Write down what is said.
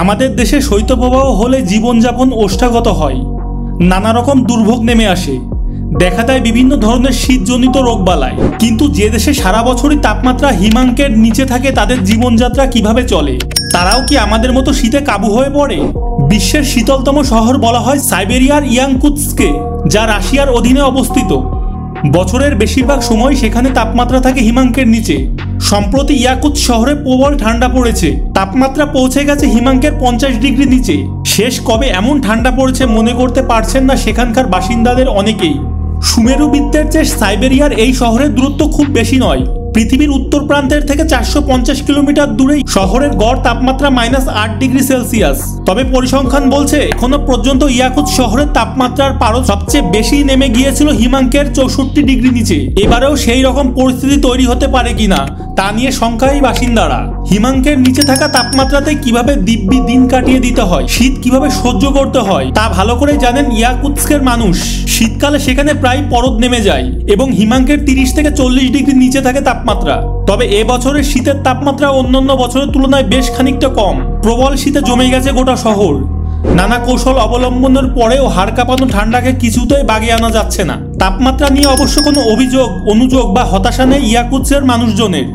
আমাদের দেশে শৈত্যপ্রবাহ হলে জীবনযাপন ওষ্ঠাগত হয়, নানা রকম দুর্ভোগ নেমে আসে, দেখা দেয় বিভিন্ন ধরনের শীতজনিত রোগবালাই। কিন্তু যে দেশে সারা বছরই তাপমাত্রা হিমাঙ্কের নিচে থাকে তাদের জীবনযাত্রা কিভাবে চলে? তারাও কি আমাদের মতো শীতে কাবু হয়ে পড়ে? বিশ্বের শীতলতম শহর বলা হয় সাইবেরিয়ার ইয়াকুৎস্ককে, যা রাশিয়ার অধীনে অবস্থিত। বছরের বেশিরভাগ সময় সেখানে তাপমাত্রা থাকে হিমাঙ্কের নিচে। সম্প্রতি ইয়াকুৎস্ক শহরে প্রবল ঠান্ডা পড়েছে, তাপমাত্রা পৌঁছে গেছে হিমাঙ্কের 50 ডিগ্রি নিচে। শেষ কবে এমন ঠান্ডা পড়েছে মনে করতে পারছেন না সেখানকার বাসিন্দাদের অনেকেই। সুমেরু বৃত্তের চেয়ে সাইবেরিয়ার এই শহরের দূরত্ব খুব বেশি নয়। পৃথিবীর উত্তর প্রান্তের থেকে 450 কিলোমিটার দূরেই শহরের গড় তাপমাত্রা -8 ডিগ্রি সেলসিয়াস। তবে পরিসংখ্যান বলছে এখনো পর্যন্ত ইয়াকুৎস্ক শহরের তাপমাত্রার পারদ সবচেয়ে বেশি নেমে গিয়েছিল হিমাঙ্কের 64 ডিগ্রি নিচে। এবারেও সেই রকম পরিস্থিতি তৈরি হতে পারে কিনা তা নিয়ে শঙ্কায় বাসিন্দারা। হিমাঙ্কের নিচে থাকা তাপমাত্রাতে কিভাবে দিব্যি দিন কাটিয়ে দিতে হয়, শীত কিভাবে সহ্য করতে হয় তা ভালো করে জানেন ইয়াকুৎস্কের মানুষ। শীতকালে সেখানে প্রায় পরদ নেমে যায় এবং হিমাঙ্কের 30 থেকে 40 ডিগ্রি নিচে থাকে তাপমাত্রা। তবে এ বছরের শীতের তাপমাত্রা অন্যান্য বছরের তুলনায় বেশ খানিকটা কম। প্রবল শীতে জমে গেছে গোটা শহর। নানা কৌশল অবলম্বনের পরেও হাড় কাঁপানো ঠান্ডাকে কিছুতেই বাগিয়ে আনা যাচ্ছে না। তাপমাত্রা নিয়ে অবশ্য কোনো অভিযোগ, অনুযোগ বা হতাশা নেই ইয়াকুৎস্কের মানুষজনের।